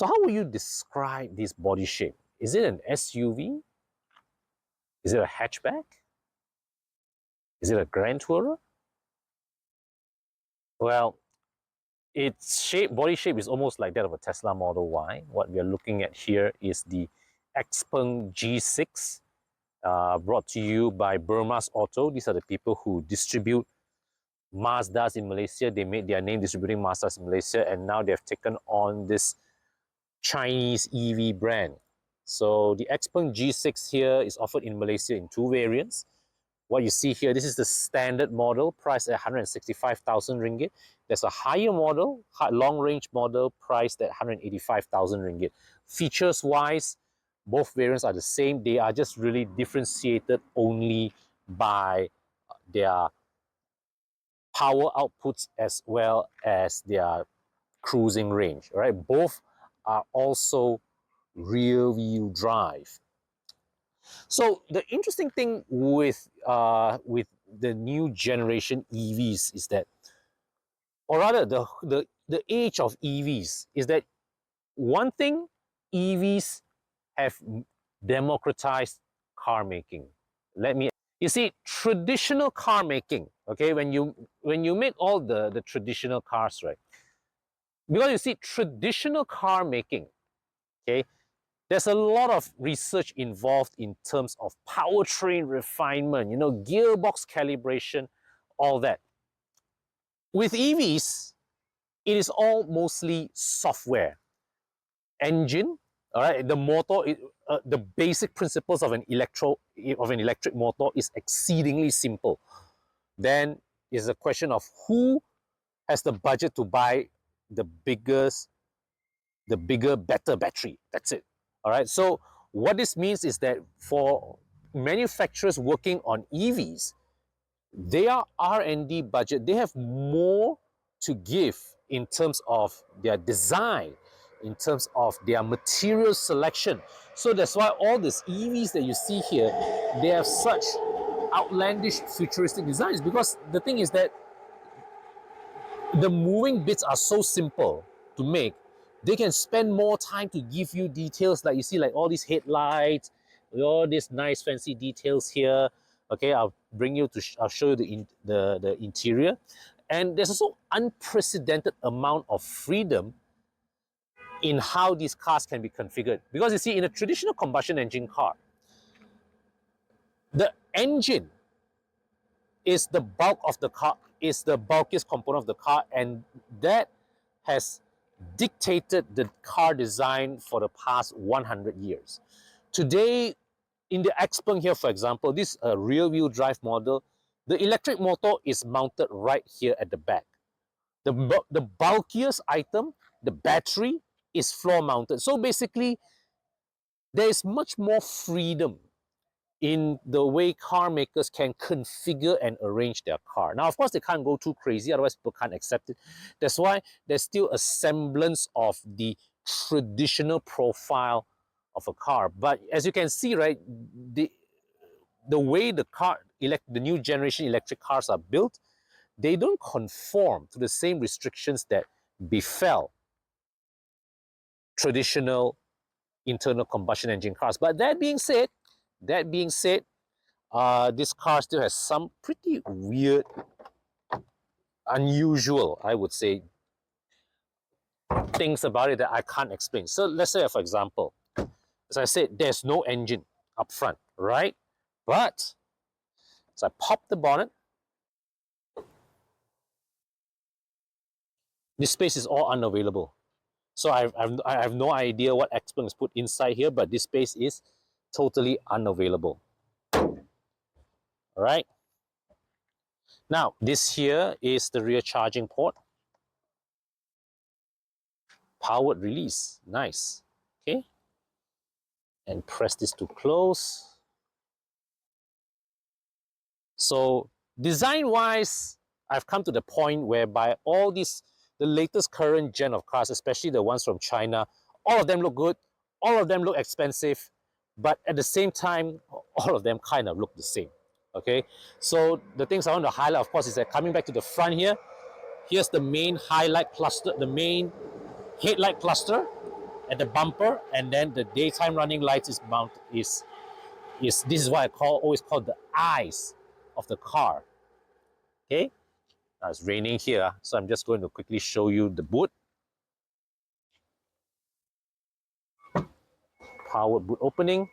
So how would you describe this body shape? Is it an SUV? Is it a hatchback? Is it a Grand Tourer? Well, its body shape is almost like that of a Tesla Model Y. What we are looking at here is the XPeng G6, brought to you by Burma's Auto. These are the people who distribute Mazdas in Malaysia. They made their name distributing Mazdas in Malaysia, and now they've taken on this Chinese EV brand. So the XPeng G6 here is offered in Malaysia in two variants. What you see here, this is the standard model, priced at 165,000 ringgit. There's a higher model, long-range model, priced at 185,000 ringgit. Features-wise, both variants are the same. They are just really differentiated only by their power outputs as well as their cruising range. All right, both are also rear-wheel drive. So the interesting thing with the new generation EVs is that, or rather the age of EVs is that, one thing, EVs have democratized car making. You see, traditional car making, okay, when you make all the traditional cars, right? Because you see, traditional car making, okay, there's a lot of research involved in terms of powertrain refinement, you know, gearbox calibration, all that. With EVs, it is all mostly software. Engine, all right, the motor, the basic principles of an electric motor is exceedingly simple. Then is a question of who has the budget to buy the bigger, better battery. That's it. All right. So what this means is that for manufacturers working on EVs, their R&D budget, they have more to give in terms of their design, in terms of their material selection. So that's why all these EVs that you see here, they have such outlandish futuristic designs, because the thing is that the moving bits are so simple to make. They can spend more time to give you details, like you see, like all these headlights, all these nice fancy details here. Okay, I'll show you the interior. And there's also unprecedented amount of freedom in how these cars can be configured. Because you see, in a traditional combustion engine car, the engine is the bulk of the car, is the bulkiest component of the car, and that has dictated the car design for the past 100 years. Today, in the XPeng here, for example, this rear-wheel drive model, the electric motor is mounted right here at the back. The bulkiest item, the battery, is floor mounted. So basically, there is much more freedom in the way car makers can configure and arrange their car. Now, of course, they can't go too crazy, otherwise people can't accept it. That's why there's still a semblance of the traditional profile of a car. But as you can see, right, the way the new generation electric cars are built, they don't conform to the same restrictions that befell traditional internal combustion engine cars. But that being said, this car still has some pretty weird, unusual, I would say, things about it that I can't explain. So let's say, for example, as I said, there's no engine up front, right? But as I pop the bonnet, this space is all unavailable. So I have no idea what XPeng has put inside here, but this space is totally unavailable. All right. Now, this here is the rear charging port. Powered release. Nice. Okay. And press this to close. So, design-wise, I've come to the point whereby all these, the latest current gen of cars, especially the ones from China, all of them look good, all of them look expensive, but at the same time, all of them kind of look the same. Okay, so the things I want to highlight, of course, is that coming back to the front here, here's the main highlight cluster, the main headlight cluster, at the bumper, and then the daytime running lights is this is what I always call the eyes of the car. Okay, now it's raining here, so I'm just going to quickly show you the boot. Power boot opening.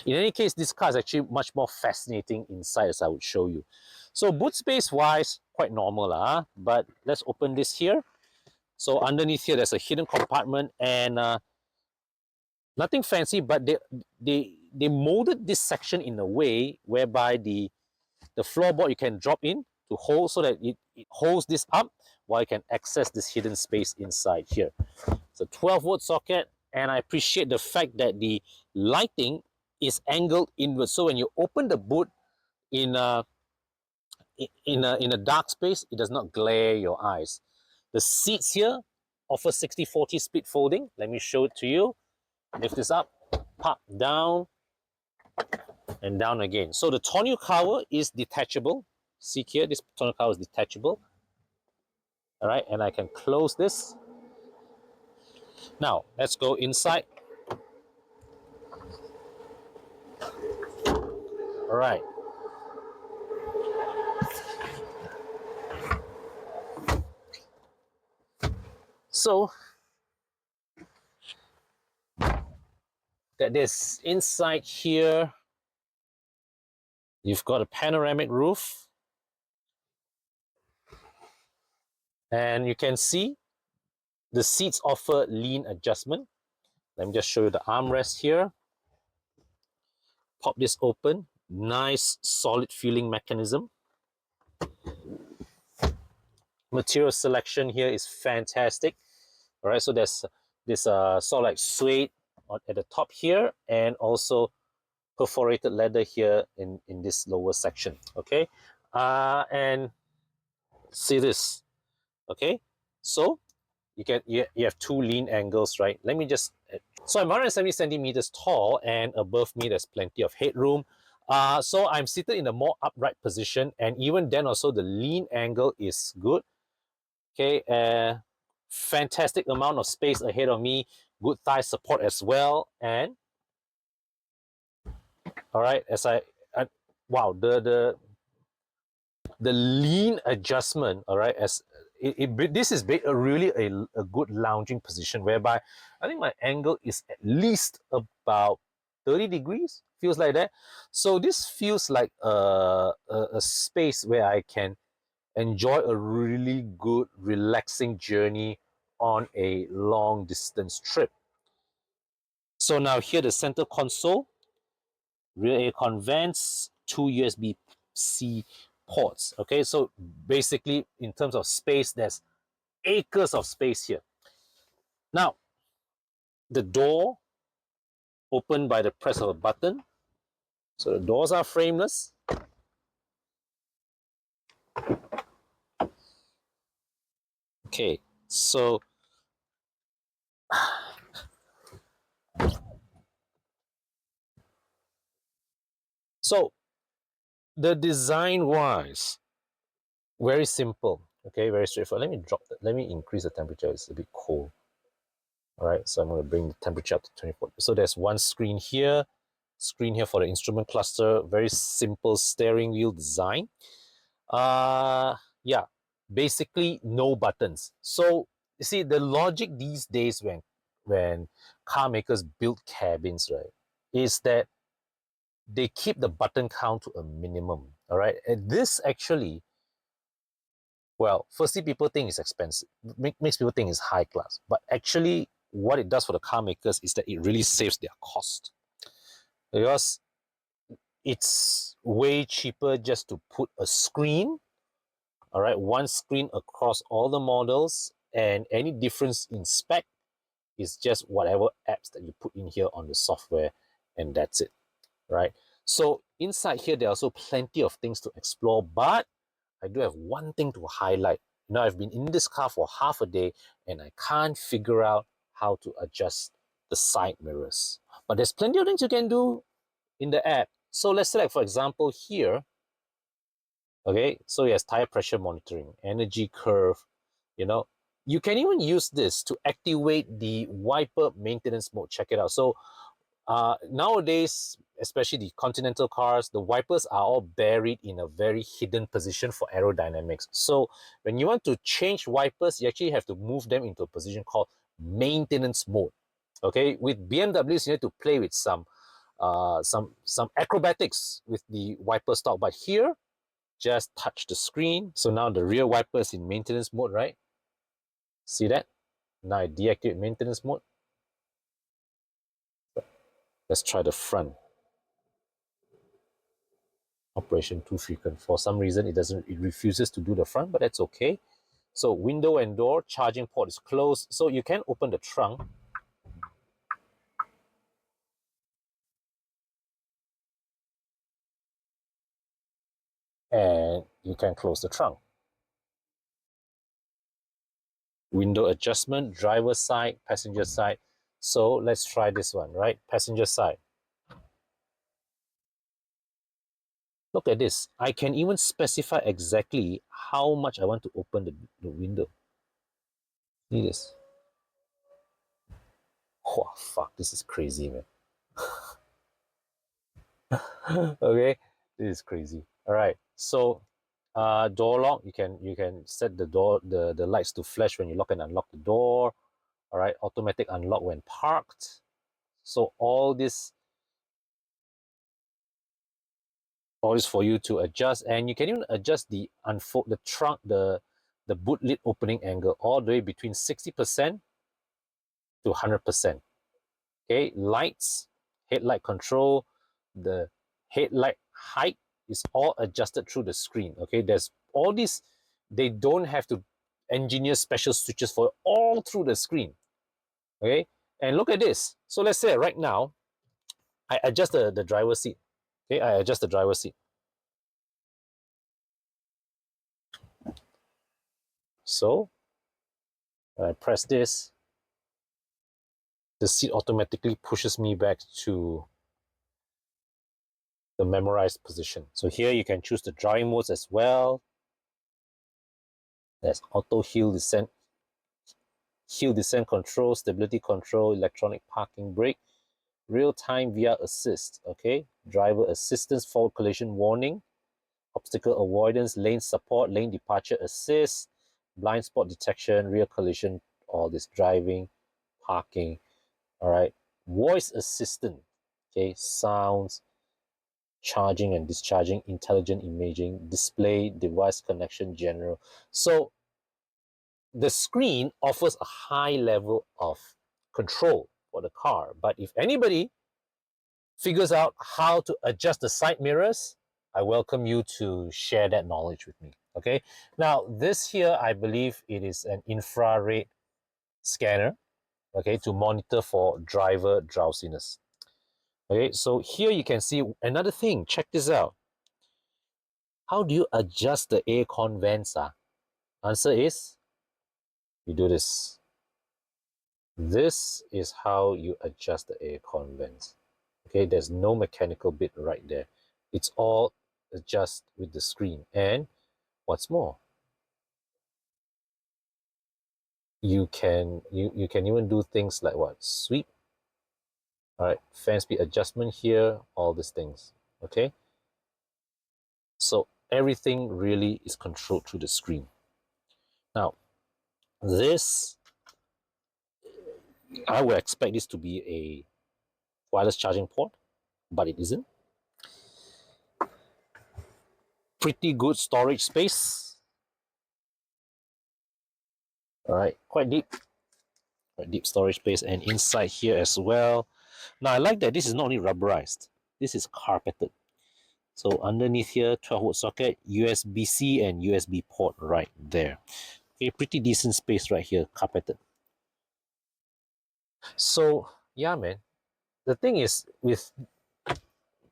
In any case, this car is actually much more fascinating inside, as I would show you. So boot space wise, quite normal, but let's open this here. So underneath here, there's a hidden compartment, and nothing fancy, but they molded this section in a way whereby the floorboard you can drop in to hold, so that it holds this up while you can access this hidden space inside here. It's a 12-volt socket, and I appreciate the fact that the lighting is angled inward. So when you open the boot in a dark space, it does not glare your eyes. The seats here offer 60/40 split folding. Let me show it to you. Lift this up, pop down, and down again. So the tonneau cover is detachable. See here, this tonneau cover is detachable. All right, and I can close this. Now let's go inside. All right. So that this inside here, you've got a panoramic roof, and you can see the seats offer lean adjustment. Let me just show you the armrest here. Pop this open. Nice solid feeling mechanism. Material selection here is fantastic. All right, so there's this sort of like suede at the top here, and also perforated leather here in this lower section. Okay, and see this. Okay, so you have two lean angles, right? Let me just, so I'm 170 centimeters tall, and above me there's plenty of headroom. So I'm seated in a more upright position, and even then also the lean angle is good. Okay, fantastic amount of space ahead of me, good thigh support as well, and all right, wow, the lean adjustment, all right, as this is really a good lounging position, whereby I think my angle is at least about 30 degrees, feels like that. So this feels like a space where I can enjoy a really good relaxing journey on a long distance trip. So now here, the center console, rear aircon vents, two USB-C ports. Okay, so basically in terms of space, there's acres of space here. Now, the door opened by the press of a button. So the doors are frameless. Okay, so the design wise, very simple. Okay, very straightforward. Let me increase the temperature. It's a bit cold. All right, so I'm going to bring the temperature up to 24. So there's one screen here for the instrument cluster. Very simple steering wheel design. Yeah, basically no buttons. So you see, the logic these days when car makers build cabins, right, is that they keep the button count to a minimum. All right, and this actually, well, firstly, people think it's expensive. Makes people think it's high class. But actually, what it does for the car makers is that it really saves their cost. Because it's way cheaper just to put a screen, all right, one screen across all the models, and any difference in spec is just whatever apps that you put in here on the software, and that's it, right? So inside here, there are also plenty of things to explore, but I do have one thing to highlight. Now, I've been in this car for half a day, and I can't figure out how to adjust the side mirrors. But there's plenty of things you can do in the app. So let's select, for example, here. Okay, so yes, tire pressure monitoring, energy curve, you know, You can even use this to activate the wiper maintenance mode. Check it out. So nowadays, especially the Continental cars, the wipers are all buried in a very hidden position for aerodynamics. So when you want to change wipers, you actually have to move them into a position called maintenance mode. Okay, with BMWs, you need to play with some acrobatics with the wiper stock, but here, just touch the screen. So now the rear wiper is in maintenance mode, right? See that? Now I deactivate maintenance mode. Let's try the front. Operation too frequent. For some reason, it refuses to do the front, but that's okay. So window and door, charging port is closed. So you can open the trunk. And you can close the trunk. Window adjustment, driver side, passenger side. So let's try this one, right? Passenger side. Look at this. I can even specify exactly how much I want to open the window. See this? Oh, fuck, this is crazy, man. Okay, this is crazy. All right, so door lock, you can set the lights to flash when you lock and unlock the door. All right, automatic unlock when parked. So all this for you to adjust, and you can even adjust the trunk, the boot lid opening angle all the way between 60% to 100%. Okay, lights, headlight control, the headlight height is all adjusted through the screen. Okay, there's all these, they don't have to engineer special switches for all through the screen. Okay, and look at this. So let's say right now I adjust the driver's seat. Okay, I adjust the driver's seat. So when I press this, the seat automatically pushes me back to the memorized position. So here you can choose the driving modes as well. There's auto hill descent control, stability control, electronic parking brake, real-time VR assist, okay? Driver assistance, forward collision warning, obstacle avoidance, lane support, lane departure assist, blind spot detection, rear collision, all this driving, parking, all right? Voice assistant, okay? Sounds, charging and discharging, intelligent imaging, display, device connection, general. So the screen offers a high level of control for the car. But if anybody figures out how to adjust the side mirrors, I welcome you to share that knowledge with me. Okay. Now, this here, I believe it is an infrared scanner, okay, to monitor for driver drowsiness. Okay, so here you can see another thing. Check this out. How do you adjust the aircon vents? Answer is you do this. This is how you adjust the aircon vents. Okay, there's no mechanical bit right there. It's all adjust with the screen. And what's more, you can even do things like what? Sweep. All right, fan speed adjustment here, all these things. Okay, so everything really is controlled through the screen. Now, this, I would expect this to be a wireless charging port, but it isn't. Pretty good storage space. All right, quite deep storage space, and inside here as well. Now I like that this is not only rubberized, this is carpeted. So underneath here, 12-volt socket, USB-C and USB port right there. Okay, pretty decent space right here, carpeted. So yeah, man, the thing is, with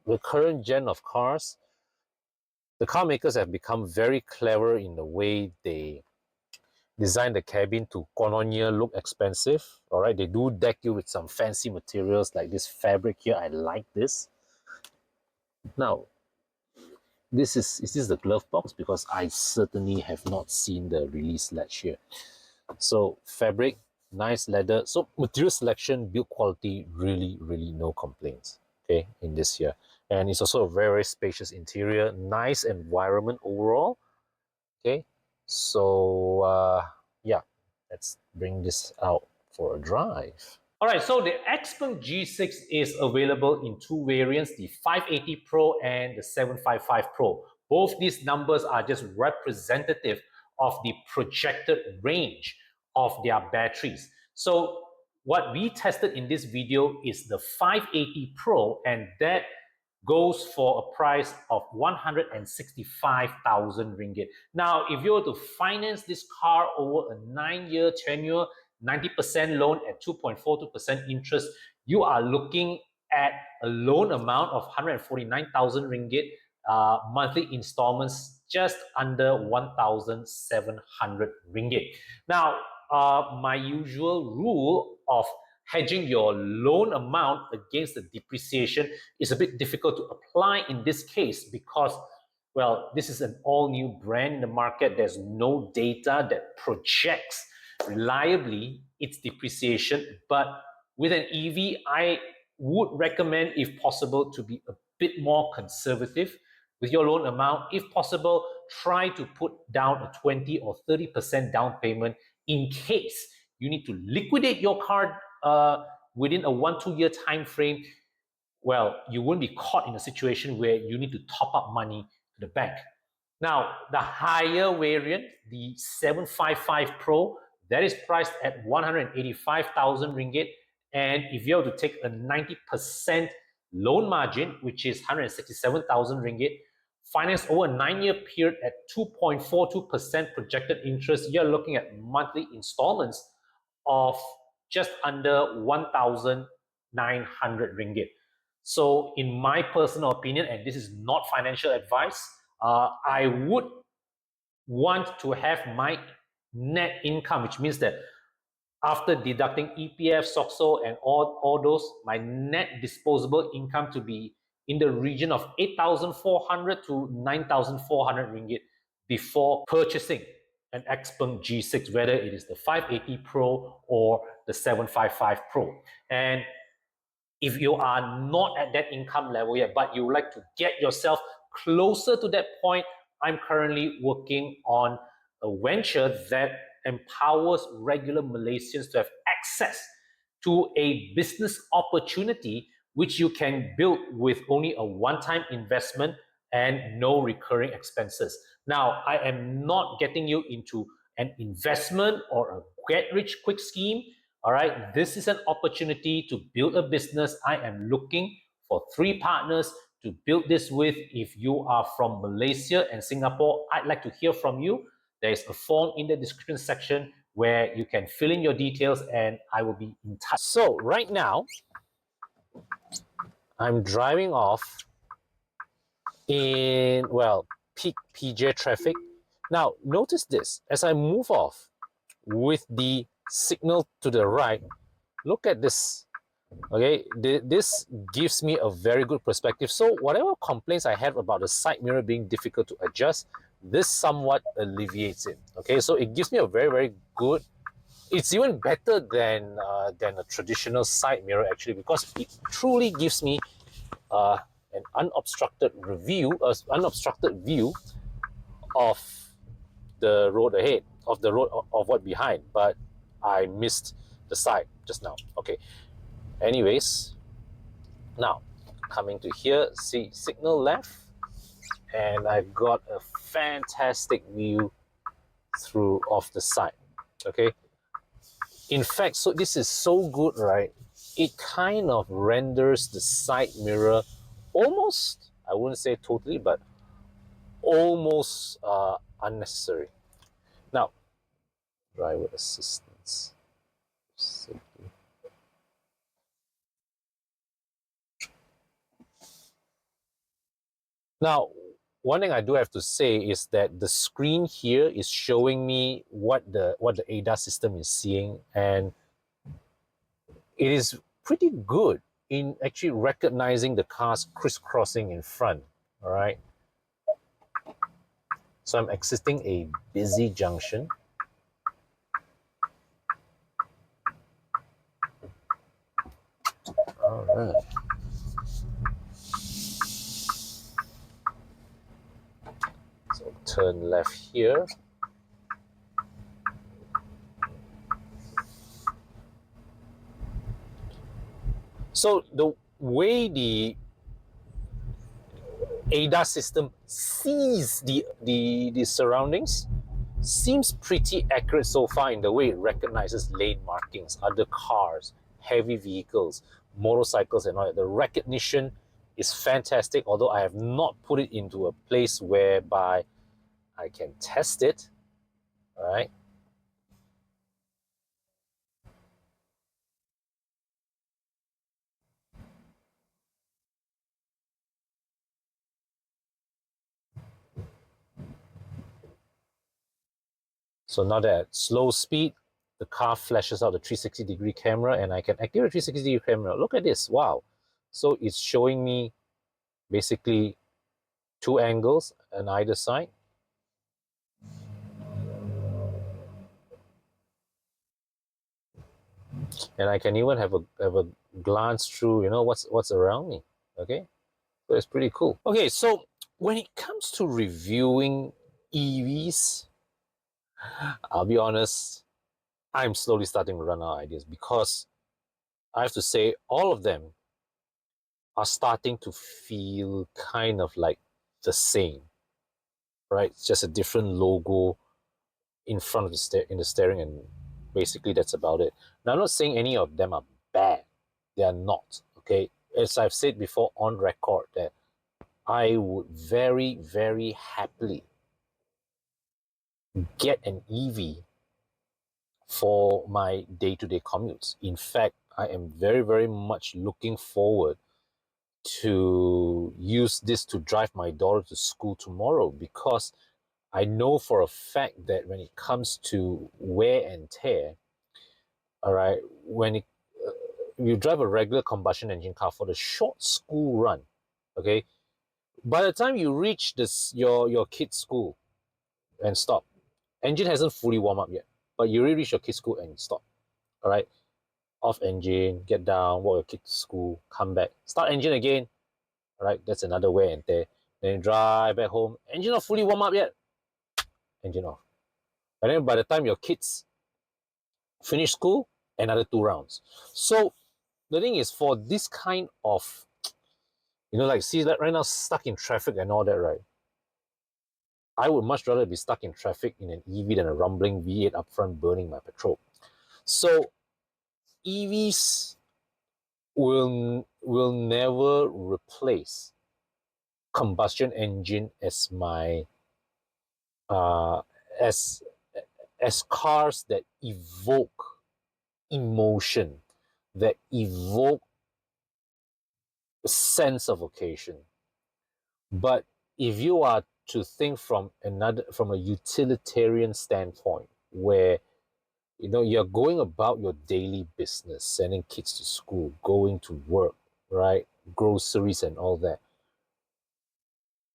the current gen of cars, the car makers have become very clever in the way they design the cabin to kononia look expensive. All right, they do deck you with some fancy materials like this fabric here. I like this. Now, is this the glove box? Because I certainly have not seen the release latch here. So fabric, nice leather. So material selection, build quality, really no complaints. Okay, in this here. And it's also a very spacious interior, nice environment overall. Okay, so yeah, let's bring this out for a drive. All right, so the XPeng G6 is available in two variants, the 580 Pro and the 755 Pro. Both these numbers are just representative of the projected range of their batteries. So what we tested in this video is the 580 Pro, and that goes for a price of 165,000 ringgit. Now, if you were to finance this car over a 9-year tenure, 90% loan at 2.42% interest, you are looking at a loan amount of 149,000 ringgit, monthly installments just under 1,700 ringgit. Now, my usual rule of hedging your loan amount against the depreciation is a bit difficult to apply in this case because, well, this is an all-new brand in the market. There's no data that projects reliably its depreciation. But with an EV, I would recommend, if possible, to be a bit more conservative with your loan amount. If possible, try to put down a 20 or 30% down payment in case you need to liquidate your car within a 1-2 year time frame. Well, you won't be caught in a situation where you need to top up money to the bank. Now, the higher variant, the 755 Pro, that is priced at 185,000 ringgit. And if you have to take a 90% loan margin, which is 167,000 ringgit, finance over a 9-year period at 2.42% projected interest, you're looking at monthly installments of just under 1,900 ringgit. So, in my personal opinion, and this is not financial advice, I would want to have my net income, which means that after deducting EPF, SOXO, and all those, my net disposable income to be in the region of 8,400 to 9,400 ringgit before purchasing an XPeng G6, whether it is the 580 Pro or the 755 Pro. And if you are not at that income level yet, but you would like to get yourself closer to that point, I'm currently working on a venture that empowers regular Malaysians to have access to a business opportunity which you can build with only a one-time investment and no recurring expenses. Now, I am not getting you into an investment or a get-rich-quick scheme. All right, this is an opportunity to build a business. I am looking for 3 partners to build this with. If you are from Malaysia and Singapore, I'd like to hear from you. There is a form in the description section where you can fill in your details and I will be in touch. So right now, I'm driving off in, well, peak PJ traffic. Now, notice this. As I move off with the signal to the right, look at this. Okay, this gives me a very good perspective. So whatever complaints I have about the side mirror being difficult to adjust, this somewhat alleviates it. Okay, so it gives me a very good, it's even better than a traditional side mirror actually, because it truly gives me an unobstructed view of the road ahead, of the road of what behind. But I missed the side just now. Okay, anyways, now coming to here, see signal left, and I've got a fantastic view through off the side. Okay, in fact, so this is so good, right? It kind of renders the side mirror almost, I wouldn't say totally, but almost unnecessary. Now, driver assistance. Now, one thing I do have to say is that the screen here is showing me what the ADAS system is seeing, and it is pretty good in actually recognizing the cars crisscrossing in front. All right. So I'm exiting a busy junction. All right. So turn left here. So the way the ADAS system sees the surroundings seems pretty accurate so far in the way it recognizes lane markings, other cars, heavy vehicles, motorcycles, and all that. The recognition is fantastic, although I have not put it into a place whereby I can test it. All right. So now that at slow speed, the car flashes out the 360-degree camera and I can activate the 360-degree camera. Look at this. Wow. So it's showing me basically two angles on either side. And I can even have a glance through, what's around me. Okay. So it's pretty cool. Okay, so when it comes to reviewing EVs, I'll be honest, I'm slowly starting to run out of ideas because I have to say all of them are starting to feel kind of like the same, right? It's just a different logo in front of in the steering, and basically that's about it. Now, I'm not saying any of them are bad. They are not. Okay, as I've said before on record, that I would very, very happily get an EV for my day-to-day commutes. In fact, I am very, very much looking forward to use this to drive my daughter to school tomorrow, because I know for a fact that when it comes to wear and tear, all right, when you drive a regular combustion engine car for the short school run, okay, by the time you reach your kid's school and stop, engine hasn't fully warmed up yet, but you already reach your kid's school and stop. All right, off engine, get down, walk your kid to school, come back, start engine again. All right, that's another wear and tear. Then drive back home, engine not fully warm up yet, engine off. And then by the time your kids finish school, another 2 rounds. So the thing is, for this kind of, like, see that right now, stuck in traffic and all that, right? I would much rather be stuck in traffic in an EV than a rumbling V8 up front burning my petrol. So EVs will never replace combustion engine as my uh, as as cars that evoke emotion, that evoke a sense of occasion. But if you are to think from a utilitarian standpoint, where you're going about your daily business, sending kids to school, going to work, right, groceries and all that,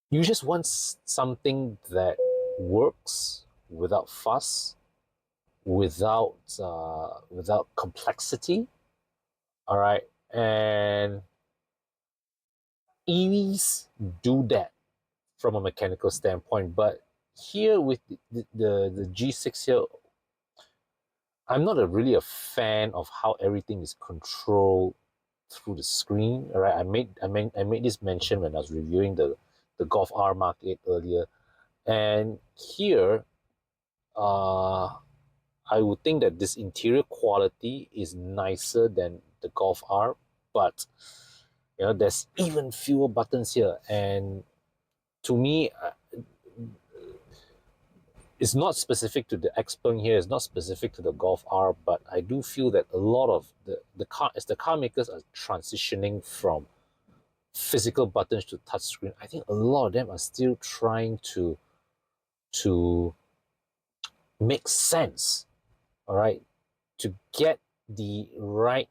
you just want something that works without fuss, without complexity. All right, and EVs do that from a mechanical standpoint. But here with the G6 here, I'm not really a fan of how everything is controlled through the screen. All right, I made this mention when I was reviewing the Golf R Mark 8 earlier, and here, uh, I would think that this interior quality is nicer than the Golf R, but there's even fewer buttons here, and to me, it's not specific to the XPeng here. It's not specific to the Golf R, but I do feel that a lot of the car makers are transitioning from physical buttons to touchscreen. I think a lot of them are still trying to make sense. All right, to get the right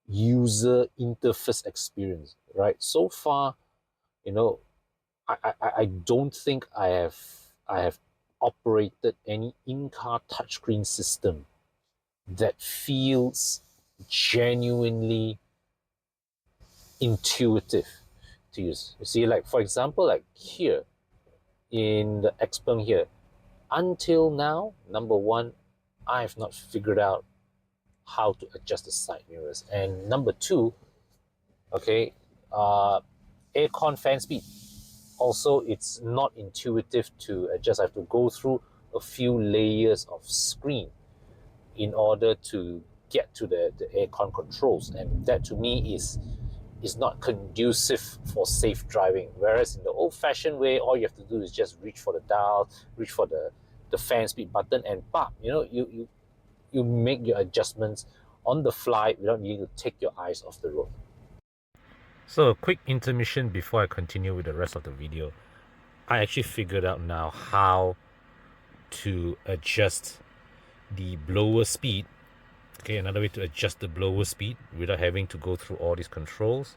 user interface experience. Right. So far, you know, I don't think I have operated any in-car touchscreen system that feels genuinely intuitive to use. You see, like for example, like here in the XPeng here, until now, number one, I have not figured out how to adjust the side mirrors, and number two, okay, aircon fan speed. Also, it's not intuitive to adjust. I have to go through a few layers of screen in order to get to the aircon controls, and that to me is not conducive for safe driving. Whereas in the old-fashioned way, all you have to do is just reach for the dial, reach for the fan speed button, and pop, you make your adjustments on the fly without needing to take your eyes off the road. So a quick intermission before I continue with the rest of the video. I actually figured out now how to adjust the blower speed. Okay, another way to adjust the blower speed without having to go through all these controls.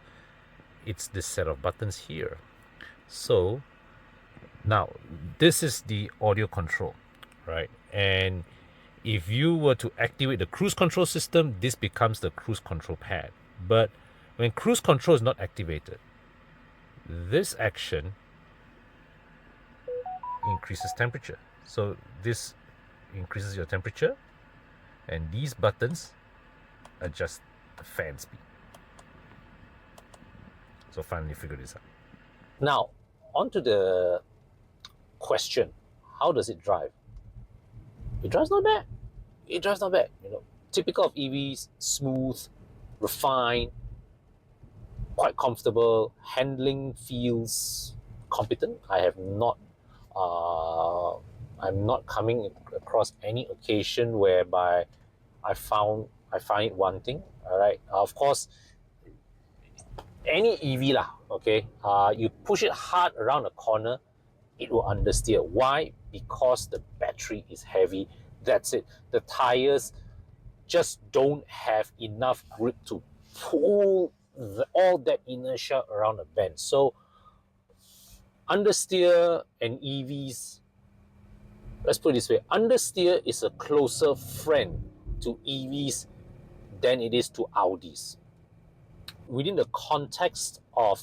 It's this set of buttons here. So now this is the audio control, right? And if you were to activate the cruise control system, this becomes the cruise control pad. But when cruise control is not activated, this action increases temperature. So this increases your temperature, and these buttons adjust the fan speed. So finally figure this out. Now, on to the question, how does it drive? It drives not bad. It drives not bad. Typical of EVs, smooth, refined, quite comfortable. Handling feels competent. I'm not coming across any occasion whereby I find it wanting. All right. Of course, any EV lah. Okay. You push it hard around a corner, it will understeer. Why? Because the battery is heavy. That's it. The tires just don't have enough grip to pull all that inertia around a bend. So understeer and EVs, let's put it this way, understeer is a closer friend to EVs than it is to Audis. Within the context of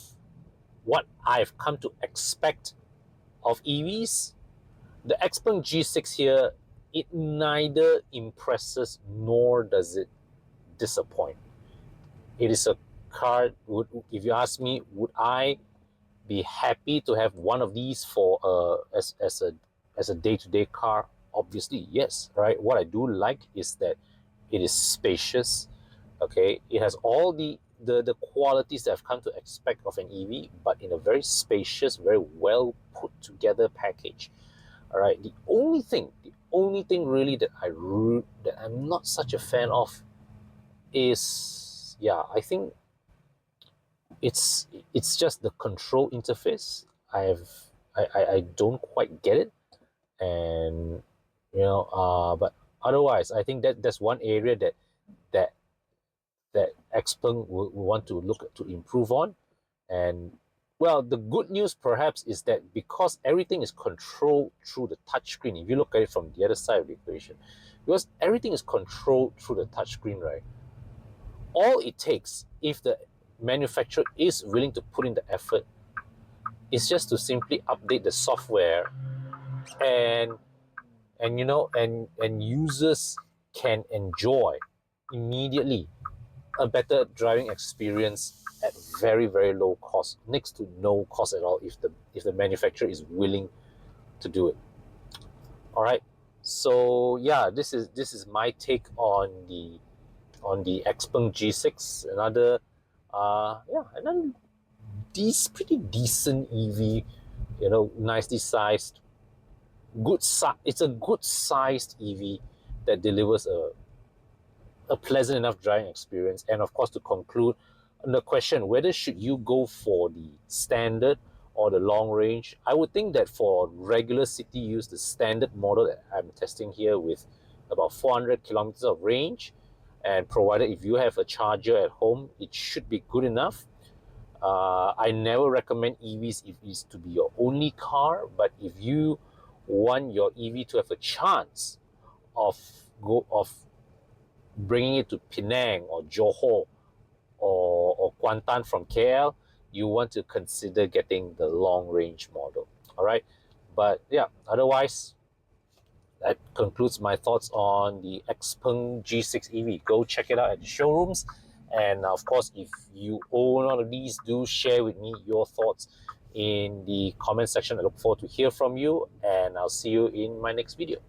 what I've come to expect of EVs, the XPeng G6 here, it neither impresses nor does it disappoint. It is a car, if you ask me, would I be happy to have one of these for as a day-to-day car? Obviously, yes, right? What I do like is that it is spacious, okay? It has all the qualities that I've come to expect of an EV, but in a very spacious, very well put together package. All right. The only thing really that I'm not such a fan of is, I think it's just the control interface. I don't quite get it, and but otherwise, I think that's one area that XPeng will want to look to improve on. And well, the good news perhaps is that because everything is controlled through the touchscreen, if you look at it from the other side of the equation, because everything is controlled through the touchscreen, right? All it takes, if the manufacturer is willing to put in the effort, is just to simply update the software, and users can enjoy immediately a better driving experience at very, very low cost, next to no cost at all, if the manufacturer is willing to do it. All right. So yeah, this is my take on the XPeng G6. Another pretty decent EV. Nicely sized, it's a good sized EV that delivers a pleasant enough driving experience. And of course, to conclude on the question whether should you go for the standard or the long range, I would think that for regular city use, the standard model that I'm testing here with about 400 kilometers of range, and provided if you have a charger at home, it should be good enough. I never recommend EVs if it's to be your only car, but if you want your EV to have a chance of bringing it to Penang or Johor or Kuantan from KL, you want to consider getting the long range model. All right, but yeah, otherwise, that concludes my thoughts on the XPeng G6 EV. Go check it out at the showrooms. And of course, if you own one of these, do share with me your thoughts in the comment section. I look forward to hear from you, and I'll see you in my next video.